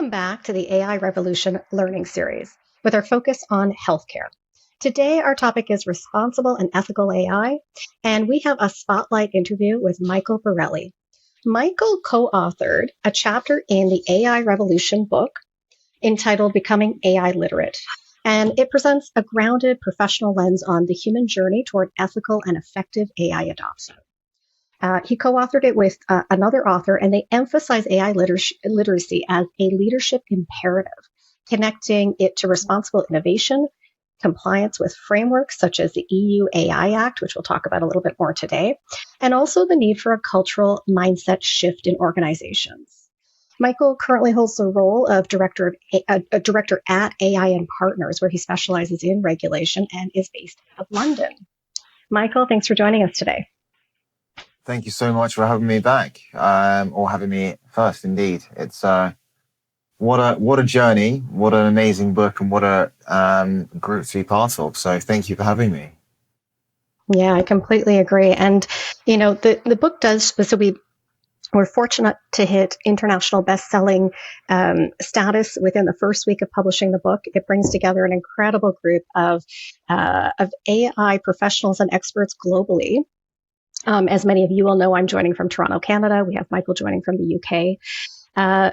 Welcome back to the AI Revolution Learning Series with our focus on healthcare. Today, our topic is responsible and ethical AI, and we have a spotlight interview with Michael Borelli. Michael co-authored a chapter in the AI Revolution book entitled Becoming AI Literate, and it presents a grounded professional lens on the human journey toward ethical and effective AI adoption. He co-authored it with another author, and they emphasize AI literacy as a leadership imperative, connecting it to responsible innovation, compliance with frameworks such as the EU AI Act, which we'll talk about a little bit more today, and also the need for a cultural mindset shift in organizations. Michael currently holds the role of director at AI and Partners, where he specializes in regulation and is based out of London. Michael, thanks for joining us today. Thank you so much for having me back, or having me first. Indeed, it's what a journey, what an amazing book, and what a group to be part of. So thank you for having me. Yeah, I completely agree. And the book does. So we're fortunate to hit international best-selling status within the first week of publishing the book. It brings together an incredible group of AI professionals and experts globally. As many of you will know, I'm joining from Toronto, Canada. We have Michael joining from the UK.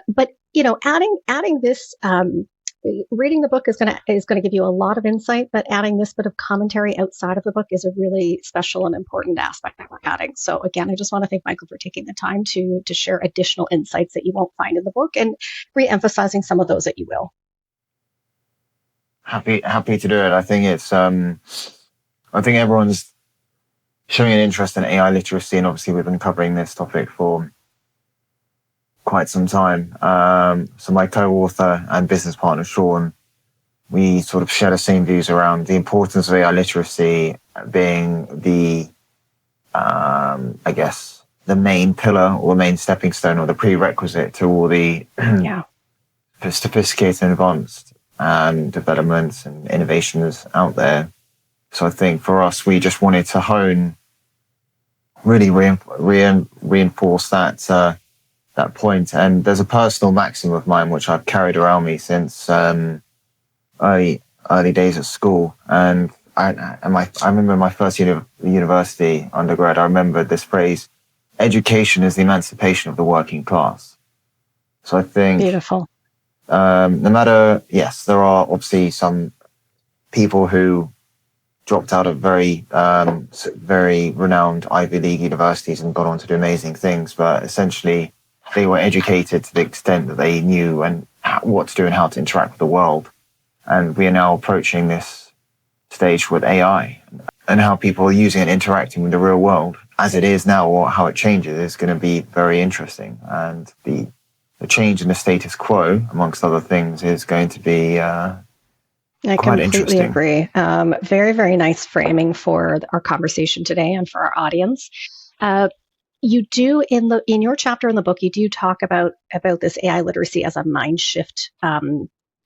But adding this, reading the book is going to give you a lot of insight. But adding this bit of commentary outside of the book is a really special and important aspect that we're adding. So again, I just want to thank Michael for taking the time to share additional insights that you won't find in the book and re-emphasizing some of those that you will. Happy to do it. I think it's I think everyone's showing an interest in AI literacy, and obviously we've been covering this topic for quite some time. So my co-author and business partner, Sean, we sort of share the same views around the importance of AI literacy being the, I guess, the main pillar or main stepping stone or the prerequisite to all the sophisticated and advanced developments and innovations out there. So I think for us, we just wanted to really reinforce that point. And there's a personal maxim of mine which I've carried around me since early days at school. And I remember my first university undergrad. I remember this phrase: "Education is the emancipation of the working class." So I think beautiful. No matter, yes, there are obviously some people who dropped out of very renowned Ivy League universities and got on to do amazing things, but essentially they were educated to the extent that they knew and what to do and how to interact with the world. And we are now approaching this stage with AI and how people are using and interacting with the real world as it is now, or how it changes, is going to be very interesting. And the change in the status quo, amongst other things, is going to be I completely agree. Very, very nice framing for our conversation today and for our audience. You do in your chapter in the book, you do talk about this AI literacy as a mind shift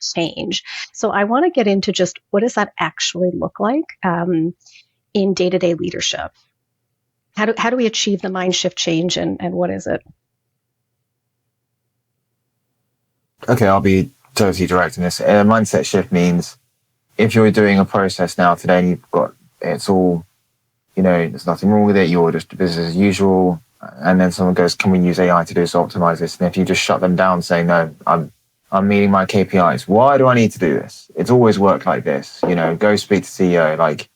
change. So I want to get into just what does that actually look like in day-to-day leadership? How do we achieve the mind shift change, and what is it? Okay, I'll be totally direct in this. A mindset shift means, if you're doing a process now today and it's all, there's nothing wrong with it, you're just business as usual, and then someone goes, "Can we use AI to do this, optimize this?" And if you just shut them down saying, "No, I'm meeting my KPIs. Why do I need to do this? It's always worked like this. Go speak to CEO." Like,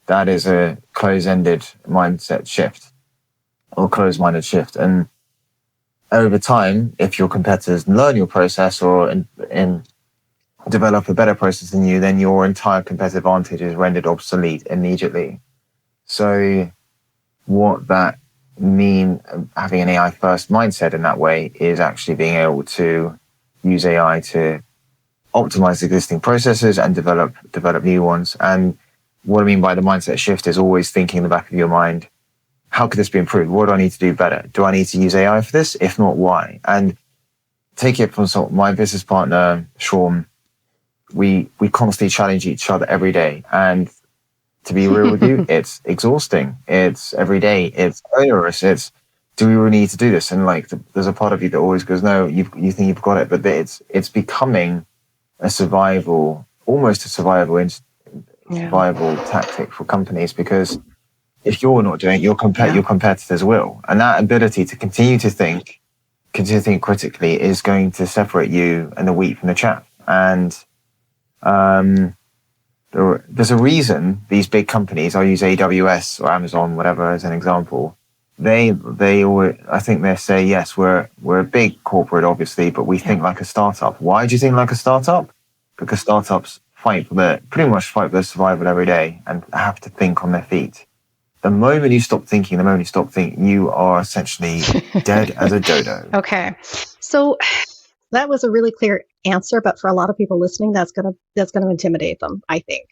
that is a close-ended mindset shift or closed-minded shift. And over time, if your competitors learn your process or develop a better process than you, then your entire competitive advantage is rendered obsolete immediately. So what that mean, having an AI first mindset in that way, is actually being able to use AI to optimize existing processes and develop new ones. And what I mean by the mindset shift is always thinking in the back of your mind, how could this be improved? What do I need to do better? Do I need to use AI for this? If not, why? And take it from my business partner, Sean, we constantly challenge each other every day. And to be real with you, it's exhausting. It's every day. It's onerous. It's do we really need to do this? And like, there's a part of you that always goes, no, you think you've got it, but it's becoming almost a survival tactic for companies, because if you're not doing it, your competitors will, and that ability to continue to think critically is going to separate you and the wheat from the chaff. And there's a reason these big companies, I'll use AWS or Amazon, whatever, as an example. They I think they say, yes, we're a big corporate, obviously, but we think like a startup. Why do you think like a startup? Because startups pretty much fight for their survival every day and have to think on their feet. The moment you stop thinking, you are essentially dead as a dodo. Okay. So that was a really clear answer, but for a lot of people listening, that's gonna intimidate them, I think.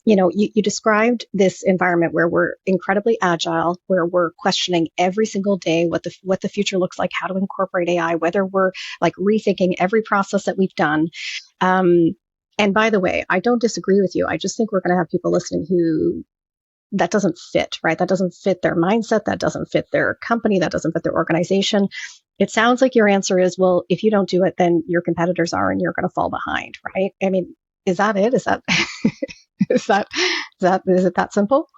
You described this environment where we're incredibly agile, where we're questioning every single day what the future looks like, how to incorporate AI, whether we're like rethinking every process that we've done. And by the way, I don't disagree with you. I just think we're going to have people listening who that doesn't fit, right? That doesn't fit their mindset. That doesn't fit their company. That doesn't fit their organization. It sounds like your answer is, well, if you don't do it, then your competitors are, and you're going to fall behind, right? I mean, is that it? Is that is it that simple?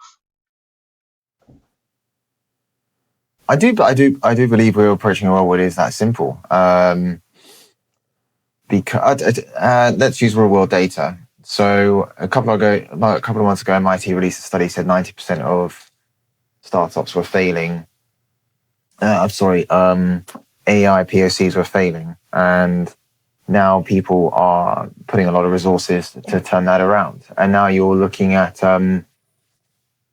I do believe we're approaching a world where it is that simple. Because let's use real world data. So a couple of months ago, MIT released a study said 90% of startups were failing. AI POCs were failing, and now people are putting a lot of resources to turn that around. And now you're looking at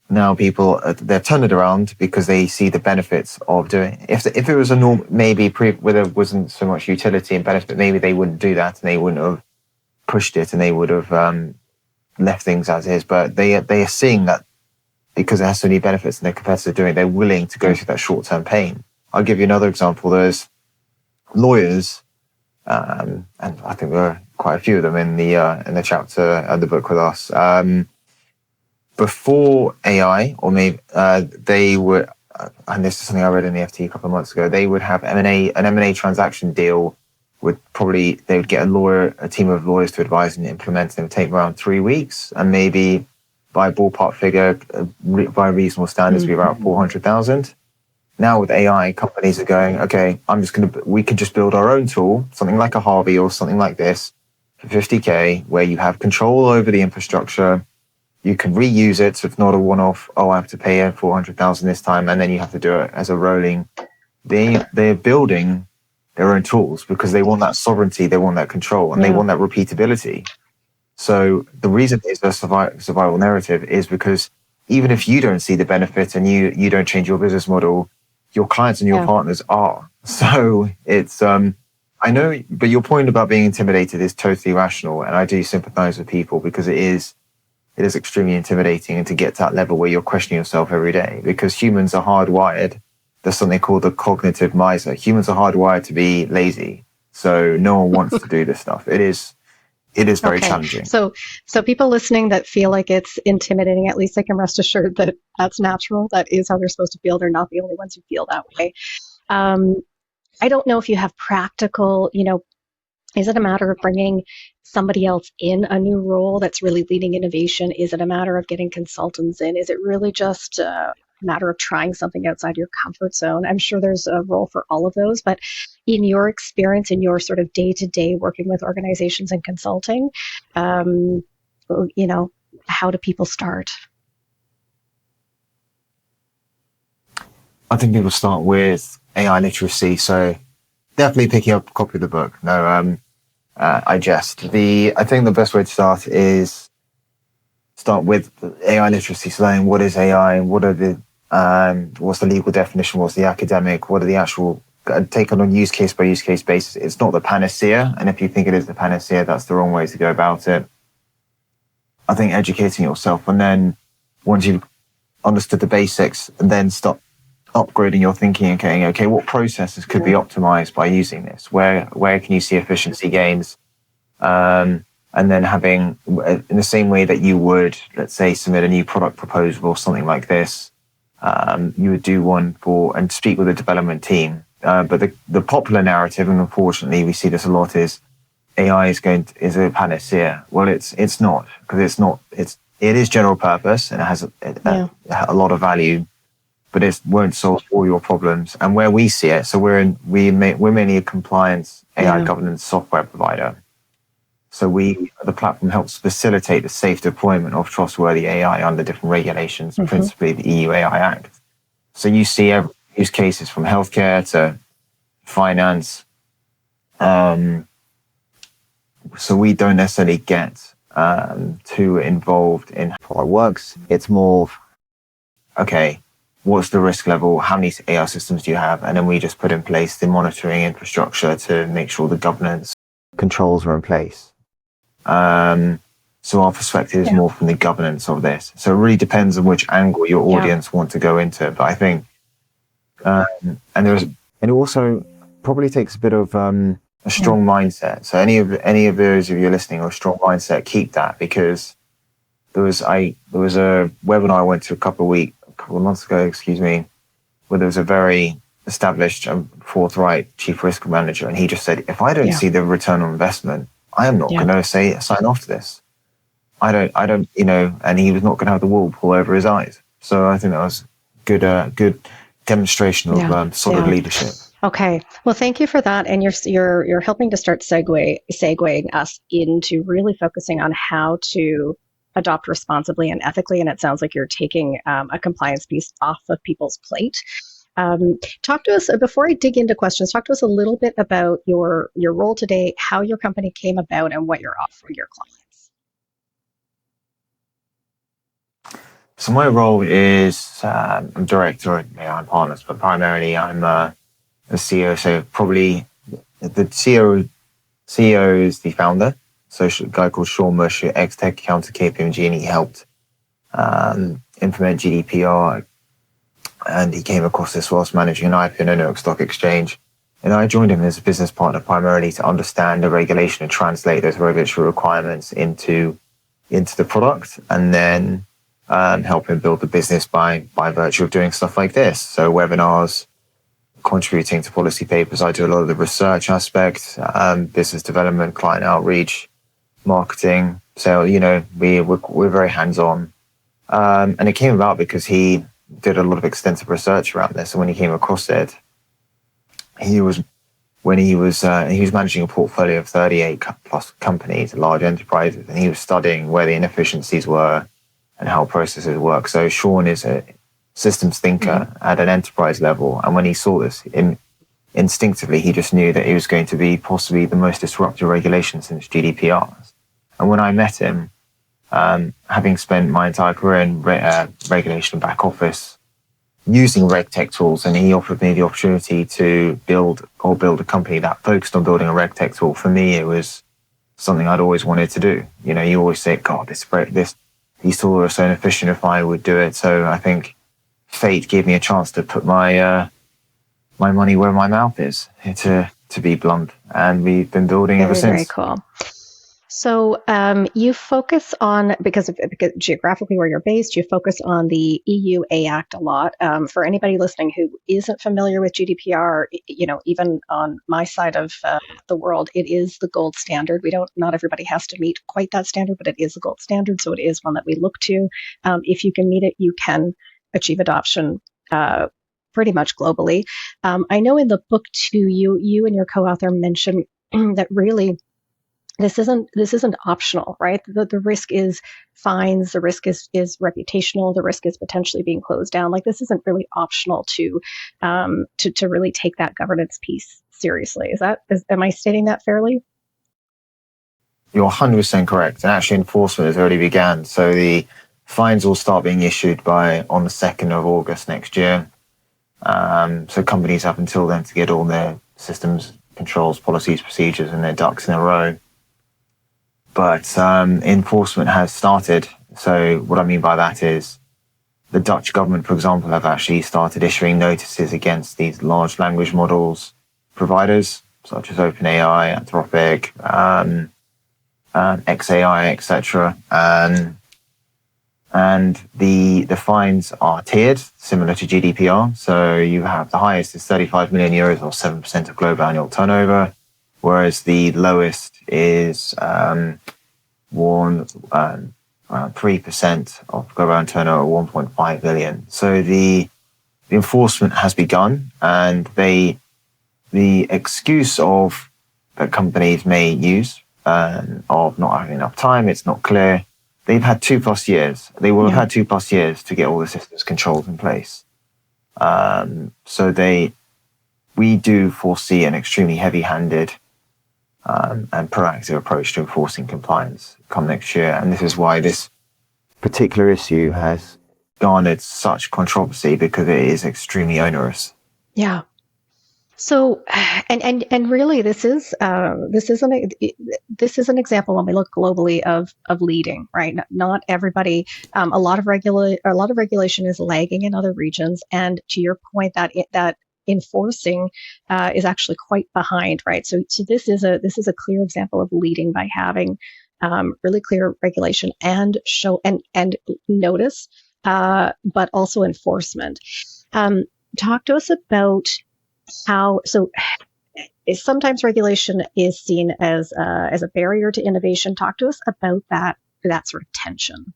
now people they're turned it around because they see the benefits of doing it. If it was a norm, maybe where there wasn't so much utility and benefit, maybe they wouldn't do that and they wouldn't have pushed it and they would have left things as is. But they are seeing that because it has so many benefits and their competitors are doing it, they're willing to go through that short-term pain. I'll give you another example. There's lawyers, and I think there are quite a few of them in the chapter of the book with us. Before AI, or maybe they would, and this is something I read in the FT a couple of months ago, they would have an M&A transaction deal. They would get a team of lawyers to advise and implement, and it would take around 3 weeks, and maybe by a ballpark figure, by reasonable standards, be about 400,000. Now with AI, companies are going, okay, we can just build our own tool, something like a Harvey or something like this, for 50K, where you have control over the infrastructure. You can reuse it, so it's not a one-off, I have to pay 400,000 this time, and then you have to do it as a rolling. They're building their own tools because they want that sovereignty, they want that control, and they want that repeatability. So the reason it's a survival narrative is because even if you don't see the benefit and you don't change your business model, your clients and your partners are. So it's, I know, but your point about being intimidated is totally rational, and I do sympathize with people because it is extremely intimidating, and to get to that level where you're questioning yourself every day, because humans are hardwired. There's something called the cognitive miser. Humans are hardwired to be lazy. So no one wants to do this stuff. It is very challenging. So people listening that feel like it's intimidating, at least they can rest assured that that's natural. That is how they're supposed to feel. They're not the only ones who feel that way. I don't know if you have practical, is it a matter of bringing somebody else in a new role that's really leading innovation? Is it a matter of getting consultants in? Is it really just a matter of trying something outside your comfort zone? I'm sure there's a role for all of those, but in your experience, in your sort of day-to-day working with organizations and consulting, how do people start? I think people start with AI literacy. So definitely picking up a copy of the book. I think the best way to start is start with AI literacy, so learning what is AI and what are what's the legal definition, what's the academic, what are the actual, take on a use case by use case basis. It's not the panacea, and if you think it is the panacea, that's the wrong way to go about it. I think educating yourself, and then once you've understood the basics, and then start upgrading your thinking and going, okay, what processes could be optimized by using this? Where can you see efficiency gains? And then having, in the same way that you would, let's say, submit a new product proposal or something like this, you would do one and speak with the development team. But the popular narrative, and unfortunately we see this a lot, is AI is a panacea. Well, it's not, because it is general purpose and it has a lot of value, but it won't solve all your problems. And where we see it, so we're mainly a compliance AI governance software provider. So the platform helps facilitate the safe deployment of trustworthy AI under different regulations, principally the EU AI Act. So you see use cases from healthcare to finance. So we don't necessarily get too involved in how it works. It's more, okay, what's the risk level? How many AI systems do you have? And then we just put in place the monitoring infrastructure to make sure the governance controls are in place. So our perspective is more from the governance of this. So it really depends on which angle your audience want to go into. But I think, and it also probably takes a bit of a strong mindset. So any of those of you listening with a strong mindset, keep that, because there was a webinar I went to a couple of months ago, where there was a very established and forthright chief risk manager, and he just said, if I don't see the return on investment, I am not going to sign off to this. I don't, and he was not going to have the wool pull over his eyes. So I think that was good demonstration of solid leadership. Okay. Well, thank you for that. And you're helping to start segueing us into really focusing on how to adopt responsibly and ethically. And it sounds like you're taking a compliance piece off of people's plate. Talk to us, before I dig into questions, talk to us a little bit about your role today, how your company came about, and what you're offering your clients. So my role is I'm director at AI Partners, but primarily I'm a CEO. So probably the CEO is the founder. So a guy called Sean Mush, ex-tech accountant at KPMG, and he helped implement GDPR. And he came across this whilst managing an IPO on a New York Stock Exchange. And I joined him as a business partner primarily to understand the regulation and translate those regulatory requirements into the product, and then help him build the business by virtue of doing stuff like this. So webinars, contributing to policy papers. I do a lot of the research aspect, business development, client outreach, marketing. So, we're very hands-on. And it came about because he did a lot of extensive research around this. And when he came across it, he was managing a portfolio of 38 plus companies, large enterprises, and he was studying where the inefficiencies were and how processes work. So Sean is a systems thinker at an enterprise level. And when he saw this, instinctively, he just knew that it was going to be possibly the most disruptive regulation since GDPR. And when I met him, having spent my entire career in regulation back office, using RegTech tools, and he offered me the opportunity to build a company that focused on building a RegTech tool. For me, it was something I'd always wanted to do. You always say, God, these tools are so inefficient, if I would do it. So I think fate gave me a chance to put my money where my mouth is, to be blunt. And we've been building ever since. Very cool. So you focus on, because geographically where you're based, you focus on the EU AI Act a lot. For anybody listening who isn't familiar with GDPR, even on my side of the world, it is the gold standard. Not everybody has to meet quite that standard, but it is the gold standard. So it is one that we look to. If you can meet it, you can achieve adoption pretty much globally. I know in the book too, you and your co-author mentioned that really, this isn't optional, right? The risk is fines, the risk is reputational, the risk is potentially being closed down. Like, this isn't really optional to really take that governance piece seriously. Am I stating that fairly? You're 100% correct. And actually enforcement has already began. So the fines will start being issued on the 2nd of August next year. So companies have until then to get all their systems, controls, policies, procedures, and their ducks in a row. But enforcement has started. So what I mean by that is the Dutch government, for example, have actually started issuing notices against these large language models providers, such as OpenAI, Anthropic, XAI, etc. And the fines are tiered, similar to GDPR. So you have the highest is 35 million euros, or 7% of global annual turnover, whereas the lowest is around 3% of global annual turnover, 1.5 billion. So the enforcement has begun, and the excuse of that companies may use of not having enough time, it's not clear. They've had 2+ years. They will have had 2+ years to get all the systems controls in place. So we do foresee an extremely heavy-handed and proactive approach to enforcing compliance come next year. And this is why this particular issue has garnered such controversy, because it is extremely onerous. Yeah. So, and really, this is an example when we look globally of leading, right? Not everybody. A lot of regulation is lagging in other regions, and to your point, that enforcing is actually quite behind, right? So this is a clear example of leading by having really clear regulation and show and notice, but also enforcement. Talk to us about how sometimes regulation is seen as a barrier to innovation. Talk to us about that sort of tension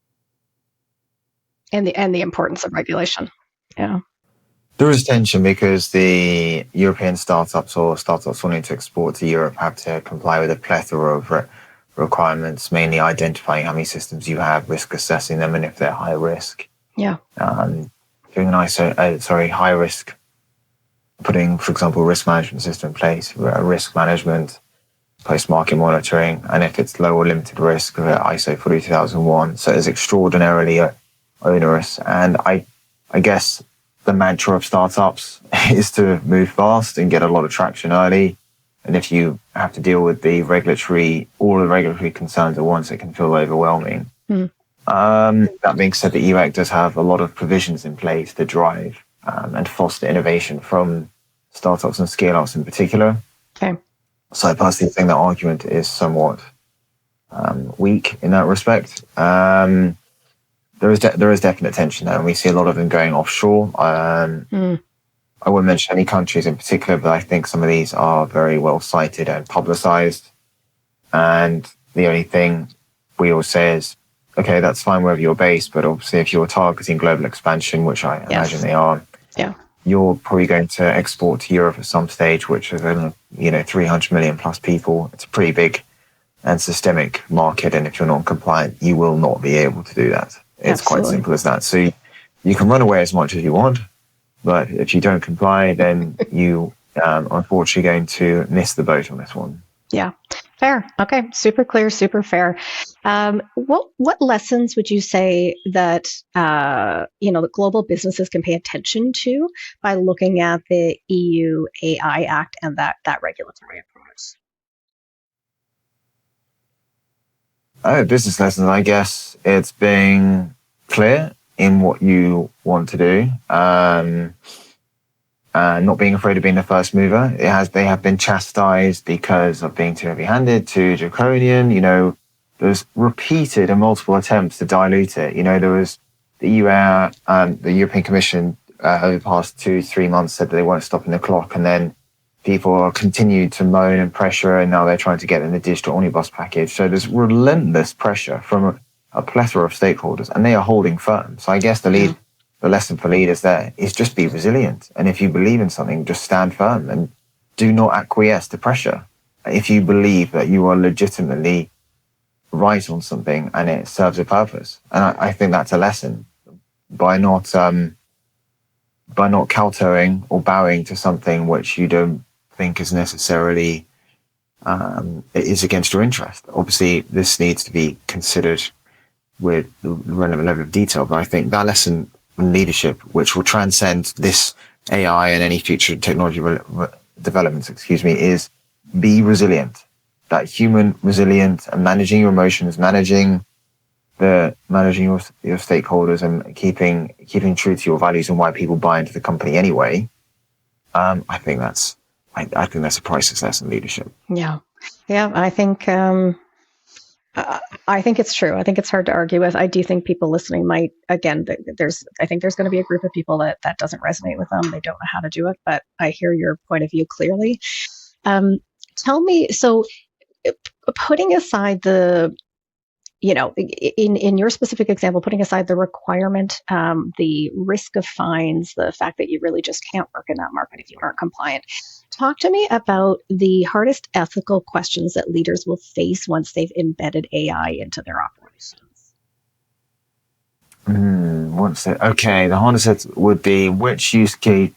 and the importance of regulation. Yeah, there is tension because the European startups or startups wanting to export to Europe have to comply with a plethora of requirements, mainly identifying how many systems you have, risk assessing them, and if they're high risk. Yeah, doing an high risk. Putting, for example, a risk management system in place, risk management, post-market monitoring, and if it's low or limited risk, ISO 42001. So it's extraordinarily onerous. And I guess the mantra of startups is to move fast and get a lot of traction early. And if you have to deal with all the regulatory concerns at once, it can feel overwhelming. That being said, the EU does have a lot of provisions in place to drive and foster innovation from startups and scale-ups in particular. Okay. So I personally think that argument is somewhat weak in that respect. There is definite tension there, and we see a lot of them going offshore. I won't mention any countries in particular, but I think some of these are very well cited and publicized. And the only thing we all say is, okay, that's fine wherever you're based, but obviously if you're targeting global expansion, which I imagine they are, you're probably going to export to Europe at some stage, which is 300 million plus people. It's a pretty big and systemic market, and if you're not compliant, you will not be able to do that. It's quite simple as that. So you can run away as much as you want, but if you don't comply, then you unfortunately going to miss the boat on this one. Yeah. Fair. Okay. Super clear, super fair. What lessons would you say that the global businesses can pay attention to by looking at the EU AI Act and that regulatory approach? Business lessons, I guess it's being clear in what you want to do. Not being afraid of being the first mover. They have been chastised because of being too heavy-handed, too draconian. There's repeated and multiple attempts to dilute it. There was the the European Commission over the past 2-3 months said that they weren't stopping the clock, and then people continued to moan and pressure, and now they're trying to get in the digital omnibus package. So there's relentless pressure from a plethora of stakeholders, and they are holding firm. So I guess the lesson for leaders there is just be resilient. And if you believe in something, just stand firm and do not acquiesce to pressure. If you believe that you are legitimately right on something and it serves a purpose. And I think that's a lesson. By not kowtowing or bowing to something which you don't think is necessarily is against your interest. Obviously, this needs to be considered with the relevant level of detail, but I think that lesson in leadership, which will transcend this AI and any future technology developments, is be resilient. That human resilient and managing your emotions, managing your stakeholders, and keeping true to your values and why people buy into the company anyway. I think that's a priceless lesson in leadership. Yeah. I think I think it's true. I think it's hard to argue with. I do think people listening might, again, I think there's going to be a group of people that doesn't resonate with them. They don't know how to do it, but I hear your point of view clearly. Um, Tell me, so putting aside in your specific example, putting aside the requirement, the risk of fines, the fact that you really just can't work in that market if you aren't compliant. Talk to me about the hardest ethical questions that leaders will face once they've embedded AI into their operations. The hardest would be which use case,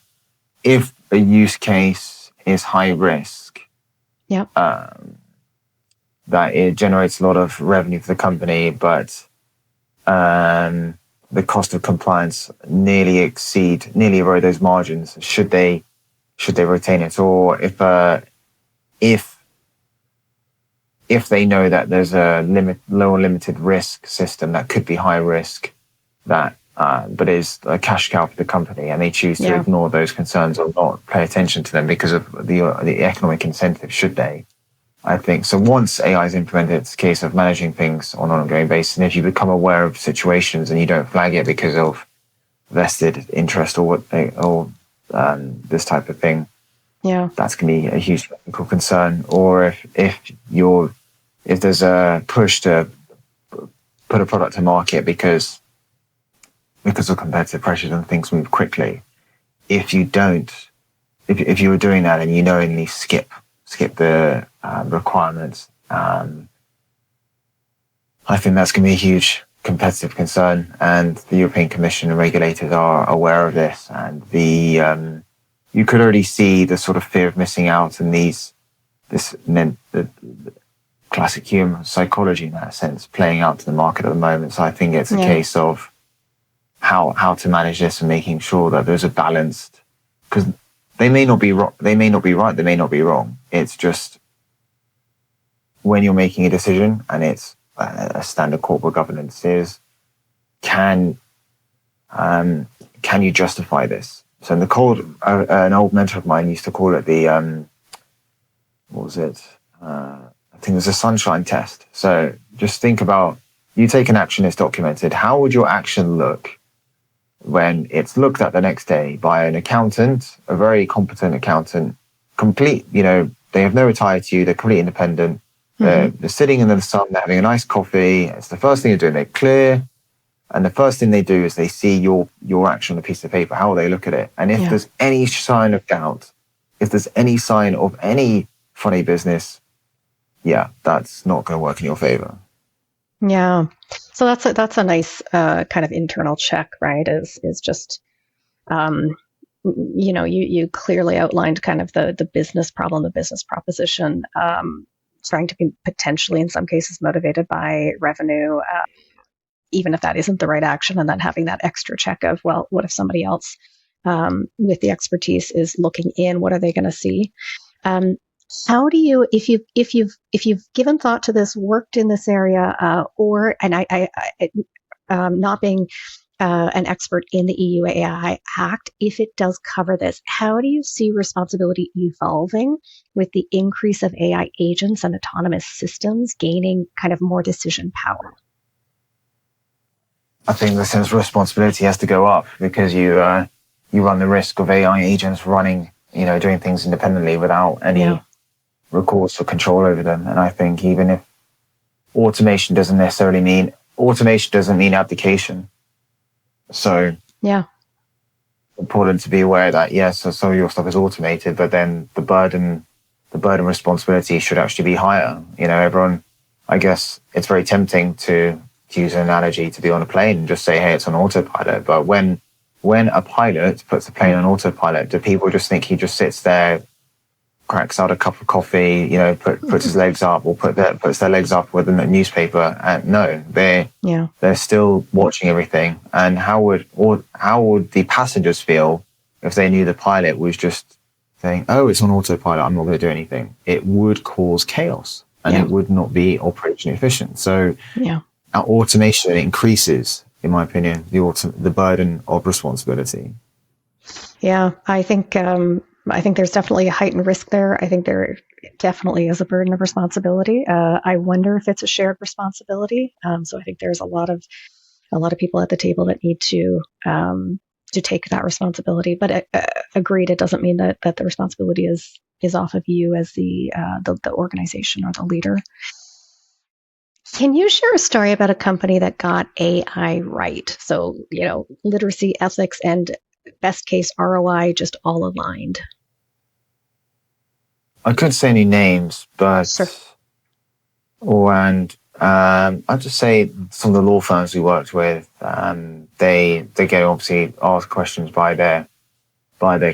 if a use case is high risk, Yeah. that it generates a lot of revenue for the company, but the cost of compliance nearly erode those margins. Should they retain it, or if they know that there's a lower limited risk system that could be high risk, that but is a cash cow for the company, and they choose to ignore those concerns or not pay attention to them because of the economic incentive, should they? I think so. Once AI is implemented, it's a case of managing things on an ongoing basis. And if you become aware of situations and you don't flag it because of vested interest or this type of thing, that's going to be a huge technical concern. Or if there's a push to put a product to market because of competitive pressures and things move quickly, if you were doing that and you knowingly skip the requirements, I think that's going to be a huge competitive concern, and the European Commission and regulators are aware of this. And you could already see the sort of fear of missing out and the classic human psychology in that sense playing out to the market at the moment. So I think it's a case of how to manage this and making sure that there's a balanced, because they may not be right, they may not be wrong. It's just when you're making a decision, and it's a standard corporate governance is, can you justify this? So in an old mentor of mine used to call it the what was it? I think it was a sunshine test. So just think about, you take an action that's documented. How would your action look when it's looked at the next day by an accountant, a very competent accountant, they have no retire to you, they're completely independent, they're sitting in the sun, they're having a nice coffee, it's the first thing they're doing, they're clear, and the first thing they do is they see your action on a piece of paper. How will they look at it? And if there's any sign of doubt, if there's any sign of any funny business, that's not going to work in your favor. Yeah. So that's a nice kind of internal check, right? Is just you clearly outlined kind of the business problem, the business proposition, trying to be potentially in some cases motivated by revenue, even if that isn't the right action, and then having that extra check of, well, what if somebody else with the expertise is looking in? What are they going to see? How do you, if you've given thought to this, worked in this area, not being an expert in the EU AI Act, if it does cover this, how do you see responsibility evolving with the increase of AI agents and autonomous systems gaining kind of more decision power? I think the sense of responsibility has to go up, because you run the risk of AI agents doing things independently without any recourse or control over them. And I think even if automation doesn't mean abdication. So important to be aware that so some of your stuff is automated, but then the burden responsibility should actually be higher. Everyone, I guess it's very tempting to use an analogy, to be on a plane and just say, hey, it's on autopilot. But when a pilot puts a plane on autopilot, do people just think he just sits there, cracks out a cup of coffee, puts his legs up, or puts their legs up with a newspaper? And no, they're still watching everything. And how would the passengers feel if they knew the pilot was just saying, oh, it's on autopilot, I'm not going to do anything? It would cause chaos, and it would not be operationally efficient. So our automation increases, in my opinion, the burden of responsibility. Yeah, I think I think there's definitely a heightened risk there. I think there definitely is a burden of responsibility. I wonder if it's a shared responsibility. So I think there's a lot of people at the table that need to take that responsibility. But agreed, it doesn't mean that the responsibility is off of you as the organization or the leader. Can you share a story about a company that got AI right? So, literacy, ethics, and best case ROI just all aligned. I couldn't say any names, but Sure. I'd just say some of the law firms we worked with, they get obviously asked questions by their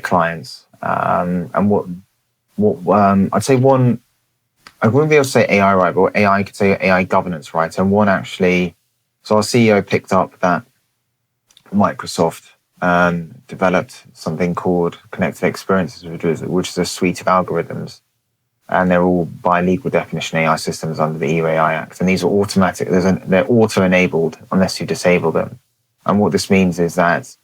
clients, and I'd say one. I wouldn't be able to say AI right, but AI could say AI governance right. And one actually, so our CEO picked up that Microsoft developed something called Connected Experiences, which is a suite of algorithms, and they're all by legal definition AI systems under the EU AI Act, and these are automatic. They're auto-enabled unless you disable them. And what this means is that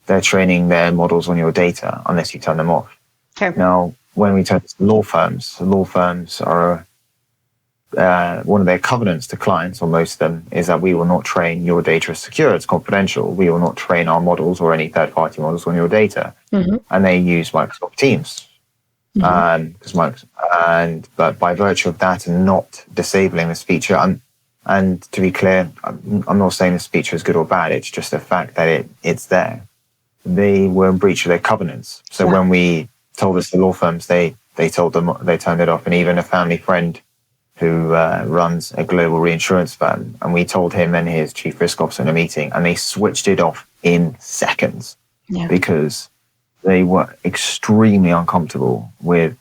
they're training their models on your data unless you turn them off. Okay. Now, when we turn to law firms are one of their covenants to clients, or most of them, is that we will not train your data as secure, it's confidential. We will not train our models or any third-party models on your data. Mm-hmm. And they use Microsoft Teams. Mm-hmm. But by virtue of that and not disabling this feature, and to be clear, I'm not saying this feature is good or bad. It's just the fact that it's there. They were in breach of their covenants. So when we told this to law firms, they told them they turned it off. And even a family friend who runs a global reinsurance firm, and we told him and his chief risk officer in a meeting, and they switched it off in seconds because they were extremely uncomfortable with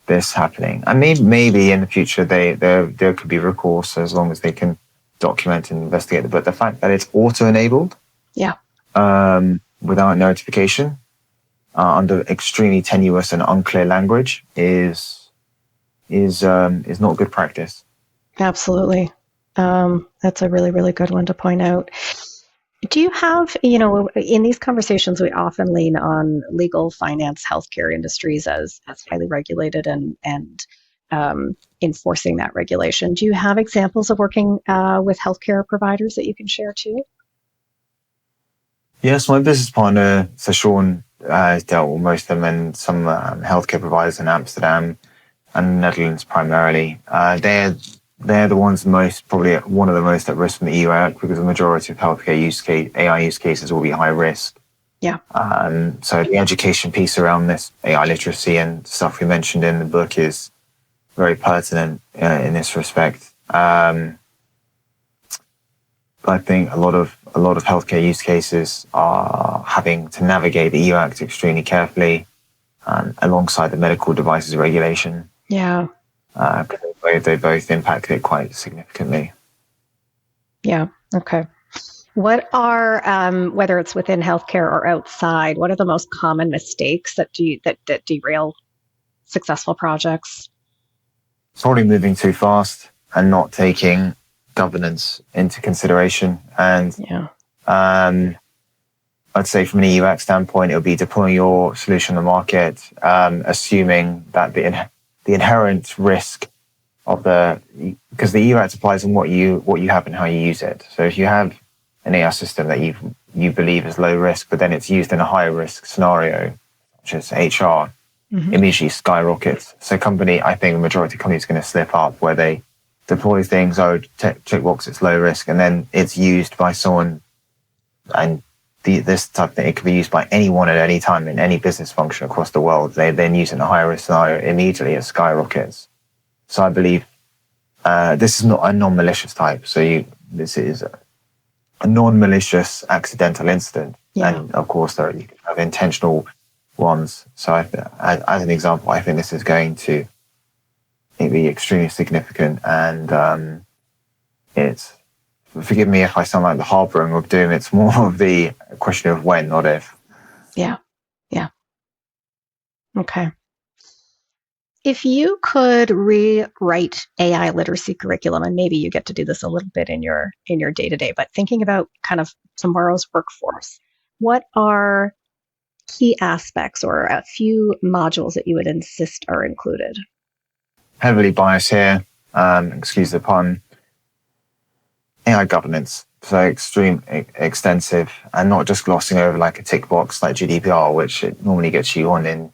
this happening. And maybe in the future there could be recourse as long as they can document and investigate it. But the fact that it's auto-enabled, without notification, under extremely tenuous and unclear language, is not good practice. Absolutely. That's a really, really good one to point out. Do you have, in these conversations, we often lean on legal, finance, healthcare industries as highly regulated and enforcing that regulation. Do you have examples of working with healthcare providers that you can share too? Yes, my business partner, so Sean, has dealt with most of them, and some healthcare providers in Amsterdam and the Netherlands primarily. They're the ones probably one of the most at risk from the EU Act, because the majority of healthcare AI use cases will be high risk. Yeah. So the education piece around this AI literacy and stuff we mentioned in the book is very pertinent in this respect. I think a lot of healthcare use cases are having to navigate the EU Act extremely carefully, alongside the medical devices regulation. Yeah. They both impact it quite significantly. Yeah. Okay. What are, whether it's within healthcare or outside, what are the most common mistakes that derail successful projects? Probably moving too fast and not taking governance into consideration. And I'd say from an EU Act standpoint, it would be deploying your solution on the market, assuming that the inherent risk of because the EU Act applies on what you have and how you use it. So if you have an AI system that you believe is low risk, but then it's used in a high risk scenario, such as HR, immediately skyrockets. So I think the majority of companies are going to slip up where they deploy things, check box, it's low risk, and then it's used by someone, and this type of thing, it can be used by anyone at any time in any business function across the world. They then use it in a high risk scenario, immediately it skyrockets. So I believe this is not a non-malicious type. So this is a non-malicious accidental incident. Yeah. And of course, you can have intentional ones. So as an example, I think this is going to be extremely significant. And forgive me if I sound like the harboring of doom. It's more of the question of when, not if. Yeah. Yeah. Okay. If you could rewrite AI literacy curriculum, and maybe you get to do this a little bit in your day-to-day, but thinking about kind of tomorrow's workforce, what are key aspects or a few modules that you would insist are included? Heavily biased here, excuse the pun, AI governance. So extensive, and not just glossing over like a tick box like GDPR, which it normally gets you on in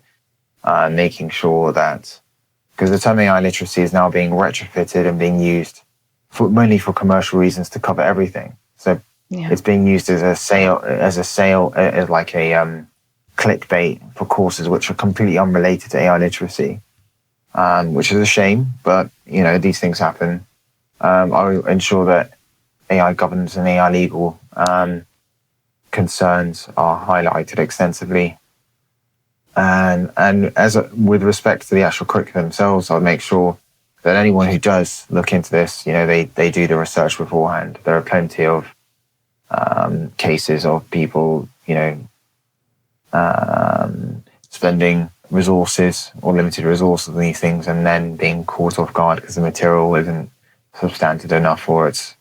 making sure that, because the term AI literacy is now being retrofitted and being used mainly for commercial reasons to cover everything. So it's being used as a clickbait for courses which are completely unrelated to AI literacy, which is a shame, but these things happen. I'll ensure that AI governance and AI legal concerns are highlighted extensively. And with respect to the actual curriculum themselves, I'll make sure that anyone who does look into this, they do the research beforehand. There are plenty of cases of people, spending resources or limited resources on these things and then being caught off guard because the material isn't substantive enough, or it's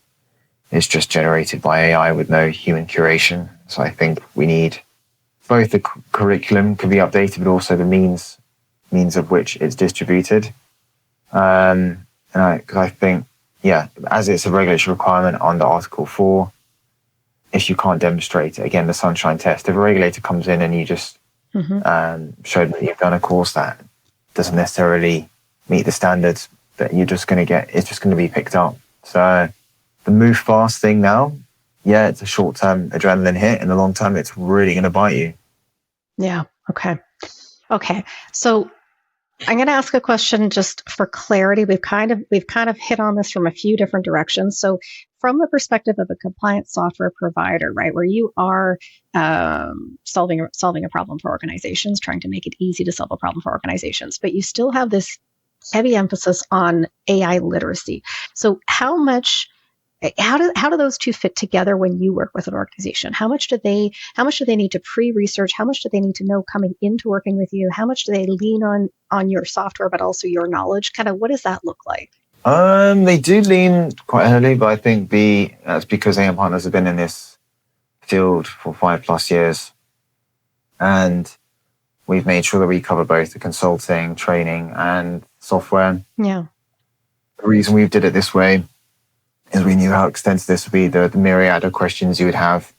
just generated by AI with no human curation. So I think we need both the curriculum can be updated, but also the means of which it's distributed. And I think, as it's a regulatory requirement under Article 4, if you can't demonstrate it, again, the sunshine test, if a regulator comes in and you just showed that you've done a course that doesn't necessarily meet the standards, that you're just going to get, it's just going to be picked up. So the move fast thing now, it's a short-term adrenaline hit. In the long term, it's really going to bite you. Yeah. Okay. So I'm going to ask a question just for clarity. We've kind of hit on this from a few different directions. So from the perspective of a compliance software provider, right, where you are solving a problem for organizations, trying to make it easy to solve a problem for organizations, but you still have this heavy emphasis on AI literacy. So how do those two fit together when you work with an organization? How much do they need to pre-research? How much do they need to know coming into working with you? How much do they lean on your software, but also your knowledge? Kind of, what does that look like? They do lean quite heavily, but I think that's because AM Partners have been in this field for 5+ years, and we've made sure that we cover both the consulting, training, and software. Yeah. The reason we did it this way is we knew how extensive this would be, the myriad of questions you would have.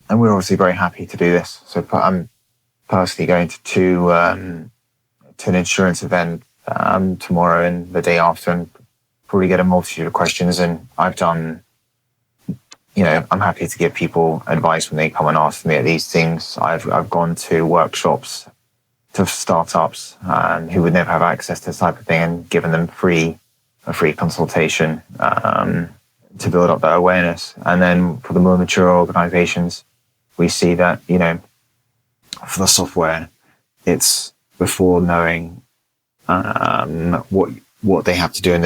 And we're obviously very happy to do this. So I'm personally going to an insurance event tomorrow and the day after, and probably get a multitude of questions. And I've done, I'm happy to give people advice when they come and ask me these things. I've gone to workshops to startups who would never have access to this type of thing, and given them a free consultation to build up that awareness. And then for the more mature organizations, we see that, for the software, it's before knowing what they have to do, and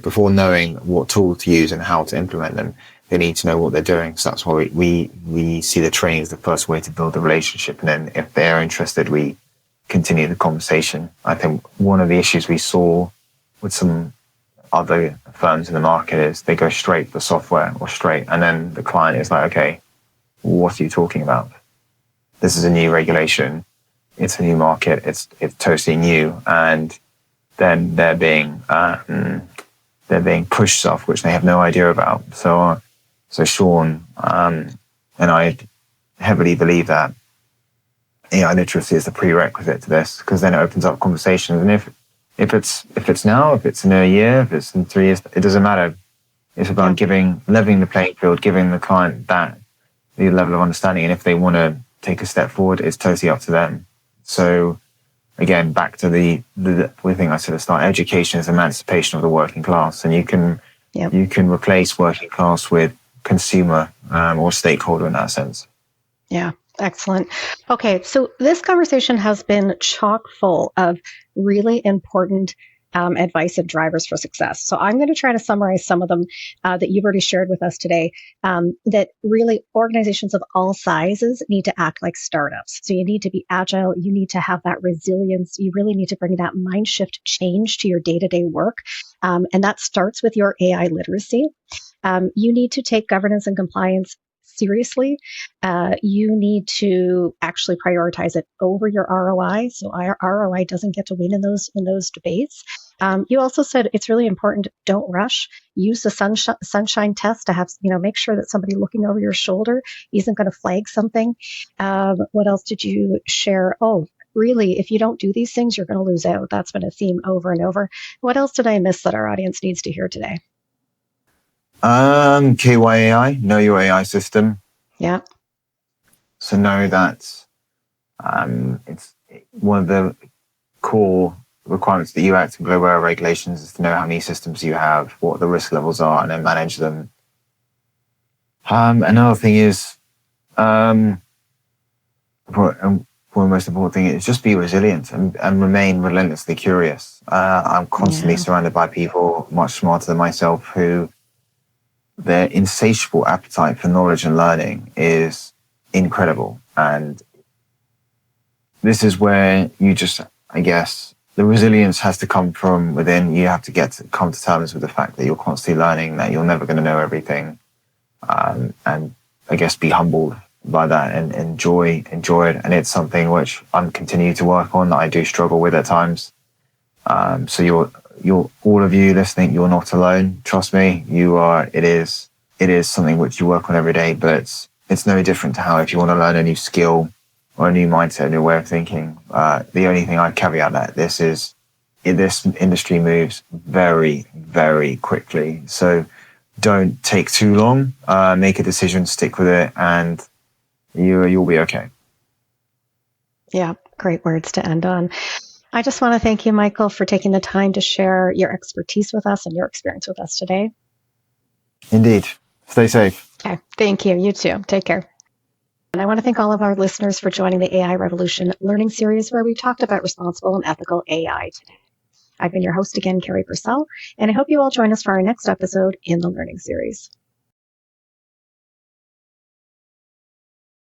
before knowing what tool to use and how to implement them, they need to know what they're doing. So that's why we see the training as the first way to build a relationship. And then if they're interested, we continue the conversation. I think one of the issues we saw with some other firms in the market is they go straight for software and then the client is like, okay, what are you talking about? This is a new regulation. It's a new market. It's totally new. And then they're being pushed stuff which they have no idea about. So Sean and I heavily believe that AI literacy is the prerequisite to this, because then it opens up conversations. And if it's now, if it's in a year, if it's in 3 years, it doesn't matter. It's about leveling the playing field, giving the client the level of understanding. And if they want to take a step forward, it's totally up to them. So again, back to the thing I said at the start, education is emancipation of the working class. And you can replace working class with consumer or stakeholder in that sense. Yeah. Excellent. Okay, so this conversation has been chock full of really important advice and drivers for success. So I'm going to try to summarize some of them that you've already shared with us today, that really organizations of all sizes need to act like startups. So you need to be agile. You need to have that resilience. You really need to bring that mind shift change to your day-to-day work. And that starts with your AI literacy. You need to take governance and compliance seriously, you need to actually prioritize it over your ROI. So our ROI doesn't get to win in those debates. You also said it's really important. Don't rush. Use the sunshine test to have, make sure that somebody looking over your shoulder isn't going to flag something. What else did you share? Oh, really, if you don't do these things, you're going to lose out. That's been a theme over and over. What else did I miss that our audience needs to hear today? KYAI, know your AI system. Yeah. So know that it's one of the core requirements of the EU Act and global air regulations is to know how many systems you have, what the risk levels are, and then manage them. Another thing is, one of the most important thing is just be resilient and remain relentlessly curious. I'm constantly surrounded by people much smarter than myself who their insatiable appetite for knowledge and learning is incredible. And this is where you just, I guess, the resilience has to come from within. You have to come to terms with the fact that you're constantly learning, that you're never going to know everything. And I guess be humbled by that and enjoy it. And it's something which I'm continuing to work on that I do struggle with at times. So you're all of you listening, you're not alone. Trust me, you are. It is something which you work on every day, but it's no different to how if you want to learn a new skill or a new mindset, a new way of thinking. The only thing I'd caveat that this industry moves very, very quickly. So don't take too long. Make a decision, stick with it, and you'll be okay. Yeah, great words to end on. I just want to thank you, Michael, for taking the time to share your expertise with us and your experience with us today. Indeed. Stay safe. Okay, thank you. You too. Take care. And I want to thank all of our listeners for joining the AI Revolution Learning Series, where we talked about responsible and ethical AI today. I've been your host again, Carrie Purcell, and I hope you all join us for our next episode in the Learning Series.